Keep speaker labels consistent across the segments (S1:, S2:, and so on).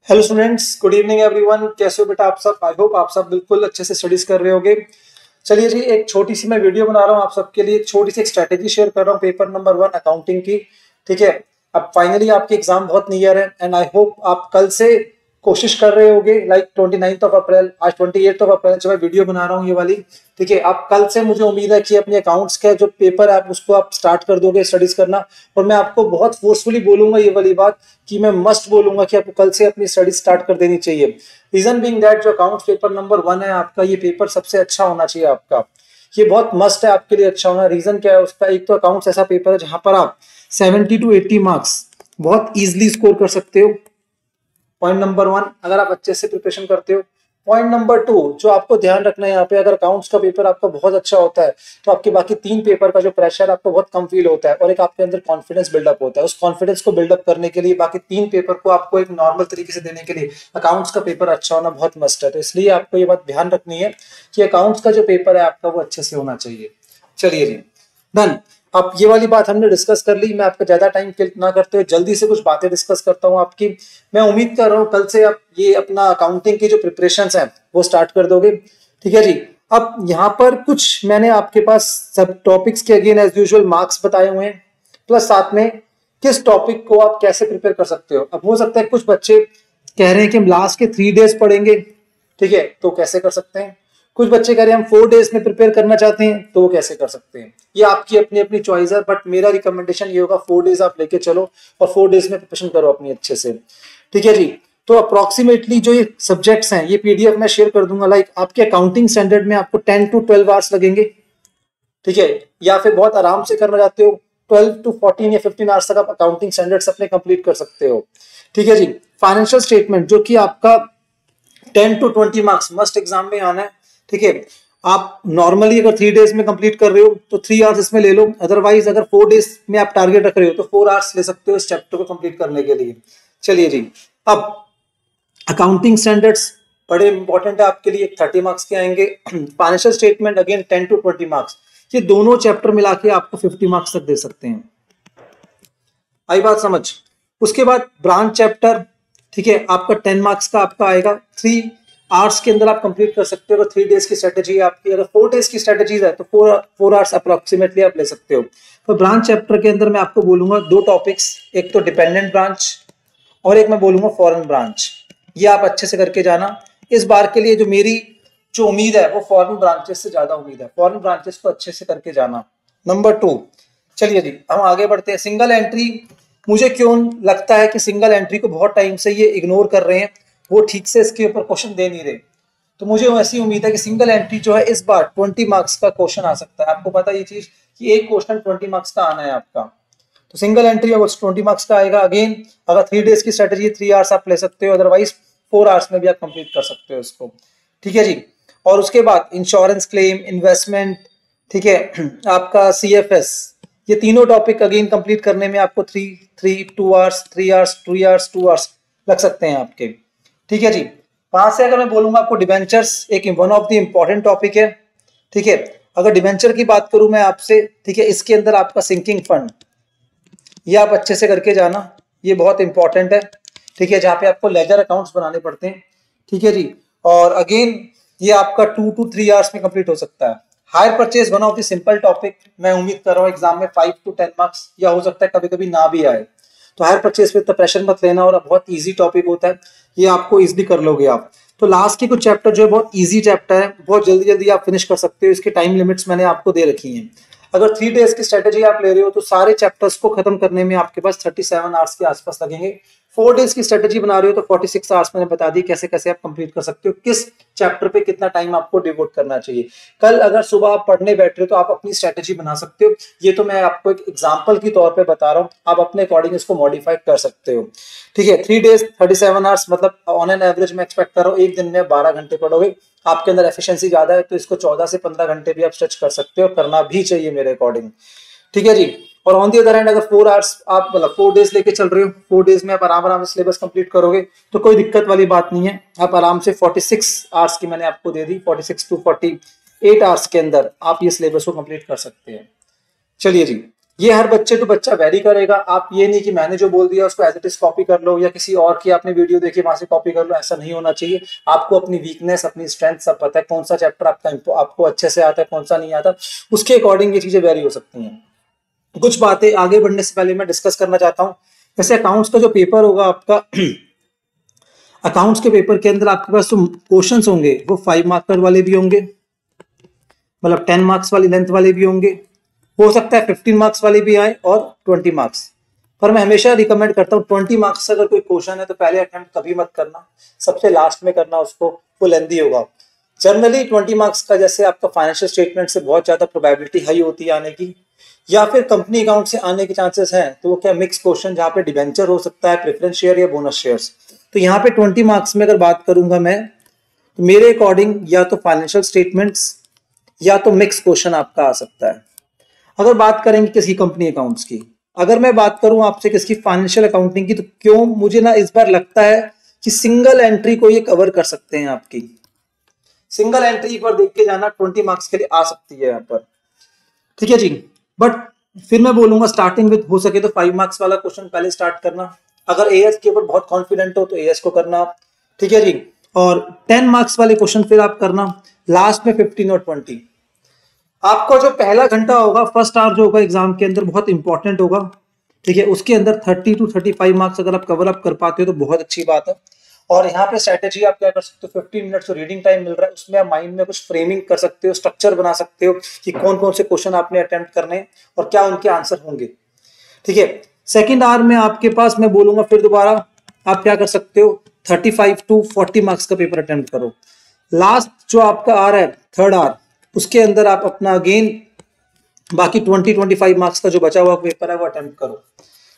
S1: Hello students, good evening everyone. कैसे हो बेटा आप सब? आई होप आप सब बिल्कुल अच्छे से स्टडीज कर रहे होगे। चलिए जी, एक छोटी सी मैं वीडियो बना रहा हूँ आप सबके लिए। एक छोटी सी एक स्ट्रेटेजी शेयर कर रहा हूँ पेपर नंबर 1 अकाउंटिंग की। ठीक है, अब फाइनली आपके एग्जाम बहुत नियर है एंड आई होप आप कल से कोशिश कर रहे होगे। लाइक 29 अप्रैल, आज 28 अप्रैल जब मैं वीडियो बना रहा हूँ ये वाली। ठीक है, आप कल से मुझे उम्मीद है कि अपने अकाउंट्स का जो पेपर है उसको आप स्टार्ट कर दोगे स्टडीज करना। और मैं आपको बहुत फोर्सफुली बोलूंगा ये वाली बात कि मैं मस्ट बोलूंगा कि आपको कल से अपनी स्टडी स्टार्ट कर देनी चाहिए। रीजन बीइंग दैट जो अकाउंट्स पेपर नंबर 1 है आपका, ये पेपर सबसे अच्छा होना चाहिए आपका। ये बहुत मस्ट है आपके लिए अच्छा होना। रीजन क्या है उसका? एक तो अकाउंट्स ऐसा पेपर है जहां पर आप 70 to 80 मार्क्स बहुत इजीली स्कोर कर सकते हो। पॉइंट नंबर 1, अगर आप अच्छे से प्रिपरेशन करते हो। पॉइंट नंबर 2, जो आपको ध्यान रखना है यहाँ पे, अगर अकाउंट्स का पेपर आपका बहुत अच्छा होता है तो आपके बाकी 3 पेपर का जो प्रेशर आपको बहुत कम फील होता है और एक आपके अंदर कॉन्फिडेंस बिल्डअप होता है। उस कॉन्फिडेंस को बिल्डअप करने के लिए बाकी 3 पेपर को आपको एक नॉर्मल तरीके से देने के लिए अकाउंट्स का पेपर अच्छा होना बहुत मस्ट है। तो इसलिए आपको ये बात ध्यान रखनी है कि अकाउंट्स का जो पेपर है आपका वो अच्छे से होना चाहिए। चलिए जी, डन। अब ये वाली बात हमने डिस्कस कर ली। मैं आपका ज्यादा टाइम किल ना करते हुए जल्दी से कुछ बातें डिस्कस करता हूँ आपकी। मैं उम्मीद कर रहा हूँ कल से आप ये अपना अकाउंटिंग की जो प्रिपरेशंस हैं वो स्टार्ट कर दोगे। ठीक है जी। अब यहाँ पर कुछ मैंने आपके पास सब टॉपिक्स के अगेन एज यूजुअल मार्क्स बताए हुए हैं, प्लस साथ में किस टॉपिक को आप कैसे प्रिपेयर कर सकते हो। अब हो सकता है कुछ बच्चे कह रहे हैं कि हम लास्ट के 3 डेज पढ़ेंगे। ठीक है, तो कैसे कर सकते हैं। कुछ बच्चे कह रहे हैं हम 4 डेज में प्रिपेयर करना चाहते हैं, तो वो कैसे कर सकते हैं। ये आपकी अपनी अपनी चॉइस है, बट मेरा रिकमेंडेशन ये होगा 4 डेज आप लेके चलो और 4 डेज में प्रिपरेशन करो अपनी अच्छे से। ठीक है जी। तो अप्रोक्सीमेटली जो ये सब्जेक्ट्स हैं ये पीडीएफ में शेयर कर दूंगा। लाइक आपके अकाउंटिंग स्टैंडर्ड में आपको 10 to 12 आवर्स लगेंगे। ठीक है, या फिर बहुत आराम से करना चाहते हो 12 to 14 या 15 आवर्स तक आप अकाउंटिंग स्टैंडर्ड्स अपने कंप्लीट कर सकते हो। ठीक है जी। फाइनेंशियल स्टेटमेंट जो कि आपका 10 to 20 मार्क्स मस्ट एग्जाम में आना है। ठीक है, आप नॉर्मली अगर 3 डेज में कंप्लीट कर रहे हो तो 3 आवर्स इसमें ले लो। अदरवाइज अगर 4 डेज में आप टारगेट रख रहे हो तो 4 आवर्स ले सकते हो इस चैप्टर को कंप्लीट करने के लिए। चलिए जी, अब अकाउंटिंग स्टैंडर्ड्स बड़े इंपॉर्टेंट है आपके लिए, 30 मार्क्स के आएंगे। Financial statement again 10 to 20 marks. ये दोनों चैप्टर मिला के आपको 50 मार्क्स तक दे सकते हैं। आई बात समझ? उसके बाद ब्रांच चैप्टर, ठीक है, आपका 10 मार्क्स का आपका आएगा। 3 आवर्स के अंदर आप कंप्लीट कर सकते हो अगर 3 डेज की स्ट्रेटेजी है आपकी। अगर 4 डेज की स्ट्रेटेजी है तो 4 आवर्स अप्रोक्सीमेटली आप ले सकते हो। तो ब्रांच चैप्टर के अंदर मैं आपको बोलूंगा 2 टॉपिक्स, एक तो डिपेंडेंट ब्रांच और एक मैं बोलूंगा फॉरेन ब्रांच। ये आप अच्छे से करके जाना। इस बार के लिए जो मेरी जो उम्मीद है वो फॉरेन ब्रांचेस से ज्यादा उम्मीद है। फॉरेन ब्रांचेस को अच्छे से करके जाना। नंबर 2, चलिए जी हम आगे बढ़ते हैं। सिंगल एंट्री, मुझे क्यों लगता है कि सिंगल एंट्री को बहुत टाइम से ये इग्नोर कर रहे हैं, वो ठीक से इसके ऊपर क्वेश्चन दे नहीं रहे। तो मुझे ऐसी उम्मीद है कि सिंगल एंट्री जो है इस बार 20 मार्क्स का क्वेश्चन आ सकता है। आपको पता है ये चीज कि एक क्वेश्चन 20 मार्क्स का आना है आपका। तो सिंगल एंट्री 20 मार्क्स का आएगा। अगेन अगर 3 डेज की स्ट्रेटेजी 3 आवर्स आप ले सकते हो, अदरवाइज 4 आवर्स में भी आप कंप्लीट कर सकते हो इसको। ठीक है जी। और उसके बाद इंश्योरेंस क्लेम, इन्वेस्टमेंट, ठीक है, आपका सीएफएस, ये तीनों टॉपिक अगेन कंप्लीट करने में आपको 2 आवर्स 3 आवर्स 2 आवर्स 2 आवर्स लग सकते हैं आपके। ठीक है जी। वहां से अगर मैं बोलूंगा आपको डिबेंचर्स एक one of the important topic है। ठीक है, अगर डिबेंचर की बात करूं मैं आपसे, ठीक है, इसके अंदर आपका सिंकिंग फंड, ये आप अच्छे से करके जाना, ये बहुत इंपॉर्टेंट है। ठीक है, जहाँ पे आपको लेजर अकाउंट्स बनाने पड़ते हैं। ठीक है जी। और अगेन ये आपका 2 to 3 आवर्स में कंप्लीट हो सकता है। Hire purchase one of the simple topic, मैं उम्मीद कर रहा हूँ एग्जाम में 5 to 10 मार्क्स, या हो सकता है कभी कभी ना भी आए। तो हायर परचेज पे इतना प्रेशर मत लेना, और बहुत इजी टॉपिक होता है, ये आपको इजीली कर लोगे आप। तो लास्ट के कुछ चैप्टर जो है बहुत इजी चैप्टर है, बहुत जल्दी जल्दी आप फिनिश कर सकते हो। इसके टाइम लिमिट्स मैंने आपको दे रखी हैं। अगर 3 डेज की स्ट्रेटेजी आप ले रहे हो तो सारे चैप्टर्स को खत्म करने में आपके पास 37 आवर्स के आसपास लगेंगे। 4 डेज की स्ट्रेटेजी बना रहे हो तो 46 आवर्स मैंने बता दी कैसे कैसे आप कंप्लीट कर सकते हो, किस चैप्टर पे कितना टाइम आपको डिवोट करना चाहिए। कल अगर सुबह आप पढ़ने बैठ रहे हो तो आप अपनी स्ट्रेटेजी बना सकते हो। ये तो मैं आपको एक एग्जांपल के तौर पे बता रहा हूँ, आप अपने अकॉर्डिंग इसको मॉडिफाई कर सकते हो। ठीक है, 3 डेज 37 आवर्स, मतलब ऑन एन एवरेज मैं एक्सपेक्ट कर रहा हूँ एक दिन में 12 घंटे पढ़ोगे। आपके अंदर एफिशिएंसी ज्यादा है तो इसको 14 से 15 घंटे भी आप स्ट्रेच कर सकते हो, करना भी चाहिए मेरे अकॉर्डिंग। ठीक है जी। और ऑन दी अदर हैंड अगर 4 आवर्स आप मतलब 4 डेज लेके चल रहे हो, 4 डेज में आप आराम आराम से सिलेबस कंप्लीट करोगे तो कोई दिक्कत वाली बात नहीं है। आप आराम से 46 आवर्स की मैंने आपको दे दी, 46 to 48 आवर्स के अंदर आप ये सिलेबस को कंप्लीट कर सकते हैं। चलिए जी, ये हर बच्चे टू बच्चा वेरी करेगा। आप ये नहीं कि मैंने जो बोल दिया उसको एज इट इज कॉपी कर लो या किसी और की आपने वीडियो देखी वहां से कॉपी कर लो, ऐसा नहीं होना चाहिए। आपको अपनी वीकनेस अपनी स्ट्रेंथ सब पता है, कौन सा चैप्टर आपको अच्छे से आता है कौन सा नहीं आता, उसके अकॉर्डिंग ये चीजें वेरी हो सकती हैं। कुछ बातें आगे बढ़ने से पहले मैं डिस्कस करना चाहता हूँ। जैसे अकाउंट्स का जो पेपर होगा आपका अकाउंट्स के पेपर के अंदर आपके पास जो क्वेश्चंस होंगे वो 5 मार्कर वाले भी होंगे, मतलब 10 मार्क्स वाली लेंथ वाले भी होंगे, हो सकता है 15 मार्क्स वाले भी आए और 20 मार्क्स। पर मैं हमेशा रिकमेंड करता हूँ 20 मार्क्स से अगर कोई क्वेश्चन है तो पहले अटेम्प्ट कभी मत करना, सबसे लास्ट में करना उसको, वो लेंथी होगा। जनरली 20 मार्क्स का जैसे आपका फाइनेंशियल स्टेटमेंट से बहुत ज्यादा प्रोबेबिलिटी हाई होती है आने की, या फिर कंपनी अकाउंट से आने के चांसेस हैं, तो वो क्या मिक्स क्वेश्चन जहाँ पे डिबेंचर हो सकता है, प्रेफरेंस शेयर या बोनस शेयर्स। तो यहाँ पे 20 मार्क्स में अगर बात करूंगा मैं, तो मेरे अकॉर्डिंग या तो फाइनेंशियल स्टेटमेंट्स या तो मिक्स क्वेश्चन आपका आ सकता है। अगर बात करेंगे किसी कंपनी अकाउंट्स की, अगर मैं बात करूं आपसे किसकी फाइनेंशियल अकाउंटिंग की, तो क्यों मुझे ना इस बार लगता है कि सिंगल एंट्री को ये कवर कर सकते हैं। आपकी सिंगल एंट्री एक बार देख के जाना 20 मार्क्स के लिए आ सकती है यहाँ पर, ठीक है जी। बट फिर मैं बोलूंगा स्टार्टिंग विद हो सके तो 5 मार्क्स वाला क्वेश्चन पहले स्टार्ट करना। अगर एएस के ऊपर बहुत कॉन्फिडेंट हो तो एएस को करना, ठीक है जी। और 10 मार्क्स वाले क्वेश्चन फिर आप करना लास्ट में 15 और 20। आपका जो पहला घंटा होगा, फर्स्ट आवर जो होगा एग्जाम के अंदर, बहुत इंपॉर्टेंट होगा, ठीक है। उसके अंदर 30 टू 35 मार्क्स अगर आप कवर अप कर पाते हो तो बहुत अच्छी बात है। और यहाँ पे स्ट्रेटेजी आप क्या कर सकते हो, 15 मिनट्स जो रीडिंग टाइम मिल रहा है उसमें आप माइंड में कुछ फ्रेमिंग कर सकते हो, स्ट्रक्चर बना सकते हो कि कौन कौन से क्वेश्चन आपने अटेम्प्ट करने हैं और क्या उनके आंसर होंगे, ठीक है। सेकेंड आवर में आपके पास मैं बोलूंगा फिर दोबारा आप क्या कर सकते हो, 35 टू 40 मार्क्स का पेपर अटेम्प्ट करो। लास्ट जो आपका आवर है थर्ड आवर, उसके अंदर आप अपना अगेन बाकी 20-25 मार्क्स का जो बचा हुआ पेपर है वो अटेम्प्ट करो,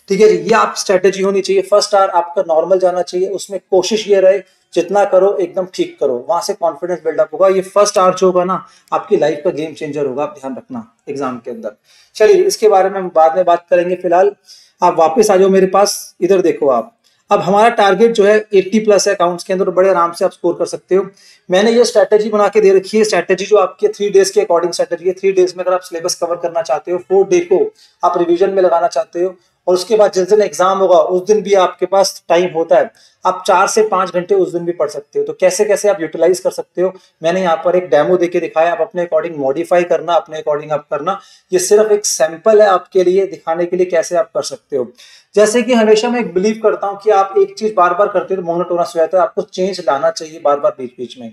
S1: ठीक है जी। ये आप स्ट्रेटेजी होनी चाहिए। फर्स्ट आवर आपका नॉर्मल जाना चाहिए, उसमें कोशिश ये रहे जितना करो एकदम ठीक करो, वहां से कॉन्फिडेंस बिल्डअप होगा। ये फर्स्ट आवर जो होगा ना आपकी लाइफ का गेम चेंजर होगा, आप ध्यान रखना एग्जाम के अंदर। चलिए इसके बारे में बाद में बात करेंगे, फिलहाल आप वापस आ जाओ मेरे पास, इधर देखो आप। अब हमारा टारगेट जो है 80 प्लस है अकाउंट्स के अंदर, बड़े आराम से आप स्कोर कर सकते हो। मैंने ये स्ट्रेटेजी बना के दे रखी है, स्ट्रेटेजी जो आपके 3 डेज के अकॉर्डिंग स्ट्रेटेजी है। 3 डेज में अगर आप सिलेबस कवर करना चाहते हो, 4 डे को आप रिवीजन में लगाना चाहते हो, और उसके बाद जिस दिन एग्जाम होगा उस दिन भी आपके पास टाइम होता है, आप 4 से 5 घंटे उस दिन भी पढ़ सकते हो। तो कैसे कैसे आप यूटिलाइज कर सकते हो, मैंने यहाँ पर एक डेमो देके दिखाया, आप अपने अकॉर्डिंग मॉडिफाई करना, अपने अकॉर्डिंग आप करना। ये सिर्फ एक सैंपल है आपके लिए, दिखाने के लिए कैसे आप कर सकते हो। जैसे कि हमेशा मैं एक बिलीव करता हूँ कि आप एक चीज बार बार करते हो तो मोनोटोनस हो जाता है, आपको चेंज लाना चाहिए बार बार बीच बीच में।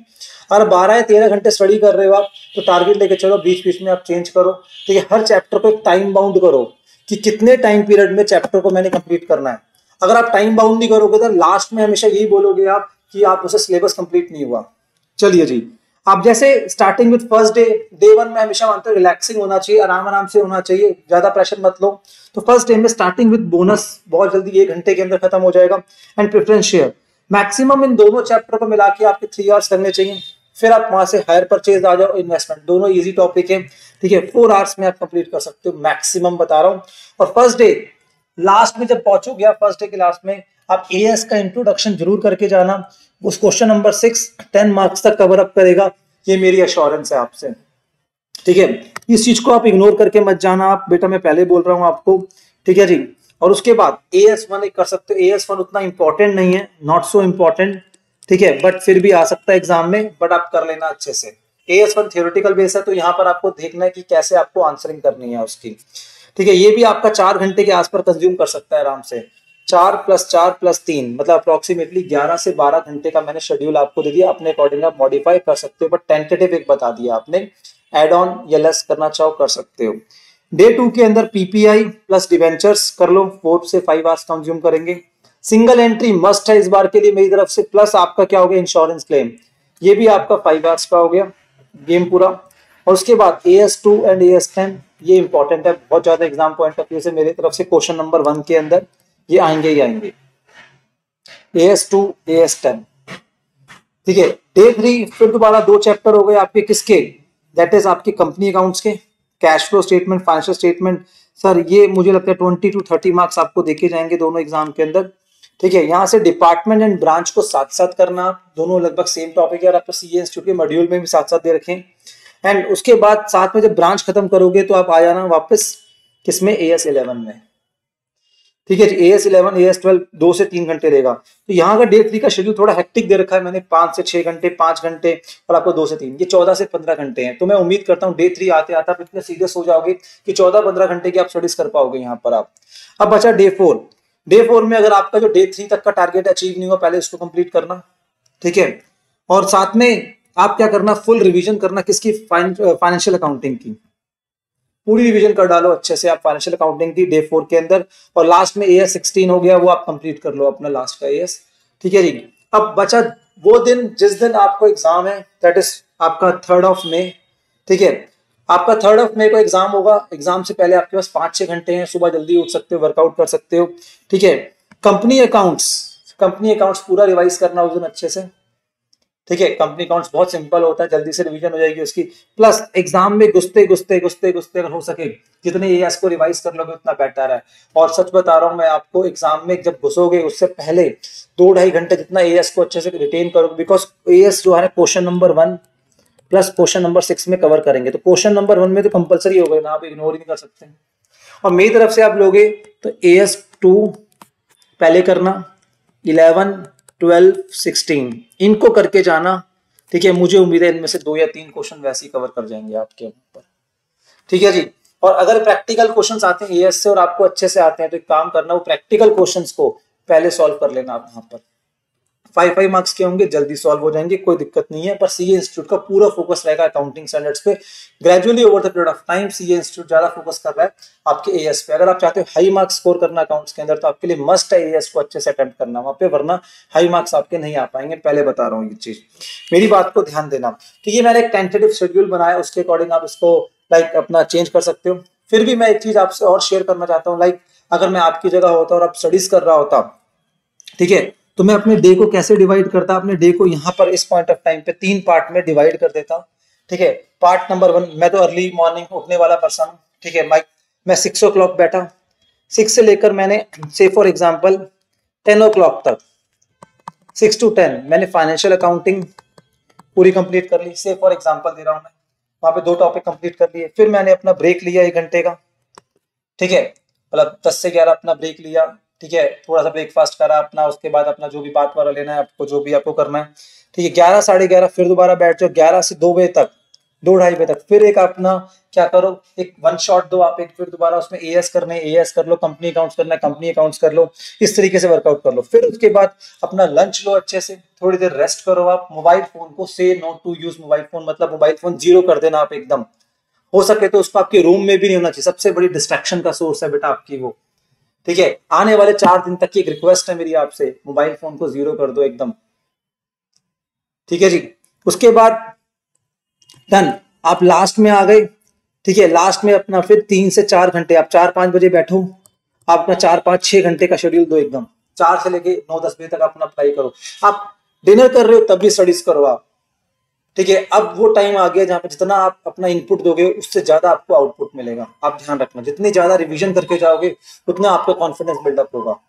S1: अगर 12 या 13 घंटे स्टडी कर रहे हो आप, तो टारगेट लेके चलो, बीच बीच में आप चेंज करो, ठीक है। हर चैप्टर को एक टाइम बाउंड करो कि कितने टाइम पीरियड में चैप्टर को मैंने कंप्लीट करना है। अगर आप टाइम बाउंड नहीं करोगे तो लास्ट में हमेशा यही बोलोगे आप कि आप उसे सिलेबस कंप्लीट नहीं हुआ। चलिए जी, आप जैसे starting with first day, day 1 में हमेशा मानते हैं रिलैक्सिंग होना चाहिए, आराम आराम से होना चाहिए, ज्यादा प्रेशर मत लो। तो फर्स्ट डे में स्टार्टिंग विद बोनस बहुत जल्दी 1 घंटे के अंदर खत्म हो जाएगा, and preference share maximum in दोनों चैप्टर को मिला के आपके 3 आवर्स लगने चाहिए। फिर आप वहां से हायर परचेज आ जाओ, इन्वेस्टमेंट, दोनों इजी टॉपिक है, ठीक है। 4 आवर्स में आप कंप्लीट कर सकते हो मैक्सिमम, बता रहा हूँ। और फर्स्ट डे लास्ट में जब पहुंचोगे, फर्स्ट डे के लास्ट में आप एएस का इंट्रोडक्शन जरूर करके जाना। उस क्वेश्चन नंबर 6 10 मार्क्स तक कवर अप करेगा, ये मेरी एश्योरेंस है आपसे, ठीक है। इस चीज को आप इग्नोर करके मत जाना आप बेटा, मैं पहले बोल रहा हूं आपको, ठीक है जी। और उसके बाद AS1 कर सकते हो। AS1 उतना इंपॉर्टेंट नहीं है, नॉट सो इंपॉर्टेंट, ठीक है, बट फिर भी आ सकता है एग्जाम में, बट आप कर लेना अच्छे से। AS1 थियोरेटिकल बेस है, तो यहाँ पर आपको देखना है कि कैसे आपको आंसरिंग करनी है उसकी, ठीक है। ये भी आपका 4 घंटे के आसपास कंज्यूम कर सकता है आराम से। 4 + 4 + 3 मतलब अप्रोक्सीमेटली 11 से 12 घंटे का मैंने शेड्यूल आपको दे दिया, अपने अकॉर्डिंग आप मॉडिफाई कर सकते हो, बट टेंटेटिव एक बता दिया आपने, एड ऑन या लेस करना चाहो कर सकते हो। डे 2 के अंदर PPI प्लस डिवेंचर्स कर लो, 4 से 5 आवर्स कंज्यूम करेंगे। सिंगल एंट्री मस्ट है इस बार के लिए मेरी तरफ से, प्लस आपका क्या हो गया, इंश्योरेंस क्लेम, ये भी आपका 5 आवर्स का हो गया गेम पूरा। और उसके बाद AS2 एंड AS10 ये इंपॉर्टेंट है बहुत ज्यादा एग्जाम पॉइंट ऑफ व्यू से, मेरी तरफ से क्वेश्चन नंबर 1 के अंदर ये आएंगे ही आएंगे, AS2 AS10, ठीक है। डे 3 फिर दोबारा 2 चैप्टर हो गए आपके, किसके, दैट इज आपके कंपनी अकाउंट्स के, cash flow statement, financial statement. Sir ये मुझे लगता है 20 टू 30 मार्क्स आपको देखे जाएंगे दोनों एग्जाम के अंदर, ठीक है। यहाँ से डिपार्टमेंट एंड ब्रांच को साथ साथ करना, दोनों लगभग सेम टॉपिक है, और आपको CA इंस्टीट्यूट के मॉड्यूल में भी साथ साथ दे रखें। एंड उसके बाद साथ में जब ब्रांच खत्म करोगे तो आप आ जाना वापस किसमें, AS11 में। ठीक है जी, AS11 AS12 2 से 3 घंटे रहेगा। तो यहाँ का डे 3 का शेड्यूल थोड़ा हेक्टिक दे रखा है मैंने, 5 से 6 घंटे, 5 घंटे और आपको 2 से 3, ये 14 से 15 घंटे हैं। तो मैं उम्मीद करता हूँ डे 3 आते आते आप इतने सीरियस हो जाओगे कि 14-15 घंटे की आप स्टडीज कर पाओगे यहाँ पर आप। अब बचा डे 4। डे 4 में अगर आपका जो डे 3 तक का टारगेट अचीव नहीं हुआ, पहले इसको कंप्लीट करना, ठीक है। और साथ में आप क्या करना, फुल रिवीजन करना किसकी, फाइनेंशियल अकाउंटिंग की, पूरी रिवीजन कर डालो अच्छे से आप फाइनेंशियल अकाउंटिंग की डे 4 के अंदर। और लास्ट में AS16 हो गया, वो आप कंप्लीट कर लो अपना लास्ट का AS, ठीक है जी। अब बचा वो दिन जिस दिन आपको एग्जाम है, दैट इज आपका 3 मई, ठीक है। आपका 3 मई को एग्जाम होगा। एग्जाम से पहले आपके पास 5-6 घंटे हैं, सुबह जल्दी उठ सकते हो, वर्कआउट कर सकते हो, ठीक है। कंपनी अकाउंट्स पूरा रिवाइज करना उस दिन अच्छे से, ठीक है। कंपनी अकाउंट्स बहुत सिंपल होता है, जल्दी से रिवीजन हो जाएगी उसकी। प्लस एग्जाम में घुसते अगर हो सके जितने AS को रिवाइज कर लोगे उतना बेटर है। और सच बता रहा हूं मैं आपको, एग्जाम में जब घुसोगे उससे पहले 2-2.5 घंटे जितना AS को अच्छे से रिटेन करोगे, बिकॉज AS जो है question number 1 plus question number 6 में कवर करेंगे। तो क्वेश्चन नंबर 1 में तो कंपलसरी हो गए ना, आप इग्नोर ही नहीं कर सकते। और मेरी तरफ से आप लोगे तो AS2 पहले करना, 11, 12, 16 इनको करके जाना, ठीक है। मुझे उम्मीद है इनमें से 2 या 3 क्वेश्चन वैसे ही कवर कर जाएंगे आपके ऊपर, ठीक है जी। और अगर प्रैक्टिकल क्वेश्चंस आते हैं AS से और आपको अच्छे से आते हैं तो एक काम करना, वो प्रैक्टिकल क्वेश्चंस को पहले सॉल्व कर लेना आप। यहाँ पर 5 मार्क्स के होंगे, जल्दी सॉल्व हो जाएंगे, कोई दिक्कत नहीं है। पर CA इंस्टीट्यूट का पूरा फोकस रहेगा अकाउंटिंग स्टैंडर्ड्स पे। Gradually over the period of time CA institute ज्यादा फोकस कर रहा है आपके AS पे। अगर आप चाहते हो हाई मार्क्स स्कोर करना अकाउंट्स के अंदर, तो आपके लिए मस्ट है AS को अच्छे से अटेम्प्ट करना वहां पे, वरना हाई मार्क्स आपके नहीं आ पाएंगे, पहले बता रहा हूँ ये चीज, मेरी बात को ध्यान देना। तो ये मैंने एक टेंटेटिव शेड्यूल बनाया, उसके अकॉर्डिंग आप इसको लाइक अपना चेंज कर सकते हो। फिर भी मैं एक चीज आपसे और शेयर करना चाहता हूँ, लाइक अगर मैं आपकी जगह होता और आप स्टडीज कर रहा होता, ठीक है, तो मैं अपने डे को कैसे डिवाइड करता, अपने डे को यहाँ पर इस पॉइंट ऑफ टाइम पे 3 पार्ट में डिवाइड कर देता, ठीक है। पार्ट नंबर 1, मैं तो अर्ली मॉर्निंग उठने वाला पर्सन हूँ, ठीक है। मैं 6 o'clock बैठा, 6 से लेकर मैंने से फॉर एग्जाम्पल 10 o'clock तक, 6 to 10 मैंने फाइनेंशियल अकाउंटिंग पूरी कंप्लीट कर ली, से फॉर एग्जाम्पल दे रहा हूँ मैं, वहां पे 2 टॉपिक कंप्लीट कर लिए। फिर मैंने अपना ब्रेक लिया 1 घंटे का, ठीक है, मतलब 10 से 11 अपना ब्रेक लिया, ठीक है। थोड़ा सा ब्रेकफास्ट करा अपना, उसके बाद अपना जो भी बात वाला लेना है आपको, जो भी आपको करना है, ठीक है। 11, 11:30 फिर दोबारा बैठ जाओ, 11 से 2 बजे तक, 2-2:30 बजे तक फिर एक अपना क्या करो, एक 1 शॉट दो आप, एक फिर दोबारा उसमें AS करने AS कर लो, कंपनी अकाउंट्स करना है कंपनी अकाउंट्स कर लो, इस तरीके से वर्कआउट कर लो। फिर उसके बाद अपना लंच लो अच्छे से, थोड़ी देर रेस्ट करो आप। मोबाइल फोन को say no to use mobile phone, मतलब मोबाइल फोन 0 कर देना आप एकदम, हो सके तो उसको आपके रूम में भी नहीं होना चाहिए, सबसे बड़ी डिस्ट्रैक्शन का सोर्स है बेटा आपकी वो, ठीक है। आने वाले 4 दिन तक की एक रिक्वेस्ट है मेरी आपसे, मोबाइल फोन को 0 कर दो एकदम, ठीक है जी। उसके बाद डन, आप लास्ट में आ गए, ठीक है। लास्ट में अपना फिर 3 से 4 घंटे, आप 4-5 बजे बैठो, आप अपना 4-5-6 घंटे का शेड्यूल दो एकदम, 4 से लेके 9-10 बजे तक अपना पढ़ाई करो। आप डिनर कर रहे हो तब भी स्टडीज करो आप, ठीक है। अब वो टाइम आ गया जहां पे जितना आप अपना इनपुट दोगे उससे ज्यादा आपको आउटपुट मिलेगा। आप ध्यान रखना, जितनी ज्यादा रिवीजन करके जाओगे उतना आपका कॉन्फिडेंस बिल्डअप होगा।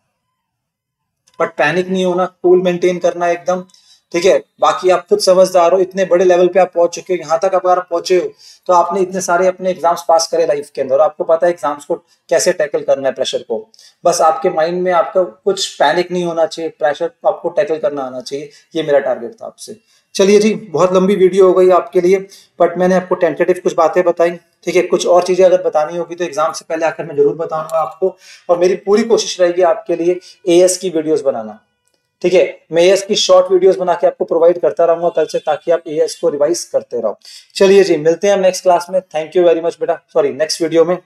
S1: बट पैनिक नहीं होना, कूल मेंटेन करना एकदम, ठीक है। बाकी आप खुद समझदार हो, इतने बड़े लेवल पे आप पहुंच चुके हो, यहाँ तक अगर आप पहुंचे हो तो आपने इतने सारे अपने एग्जाम्स पास करे लाइफ के अंदर, आपको पता है एग्जाम्स को कैसे टैकल करना है, प्रेशर को। बस आपके माइंड में आपका कुछ पैनिक नहीं होना चाहिए, प्रेशर आपको टैकल करना आना चाहिए, ये मेरा टारगेट था आपसे। चलिए जी, बहुत लंबी वीडियो हो गई आपके लिए, बट मैंने आपको टेंटेटिव कुछ बातें बताई, ठीक है। कुछ और चीजें अगर बतानी होगी तो एग्जाम से पहले आकर मैं जरूर बताऊंगा आपको, और मेरी पूरी कोशिश रहेगी आपके लिए AS की वीडियोस बनाना, ठीक है। मैं AS की शॉर्ट वीडियोस बना के आपको प्रोवाइड करता रहूंगा कल से, ताकि आप AS को रिवाइज करते रहो। चलिए जी, मिलते हैं हम नेक्स्ट क्लास में। थैंक यू वेरी मच बेटा, सॉरी नेक्स्ट वीडियो में।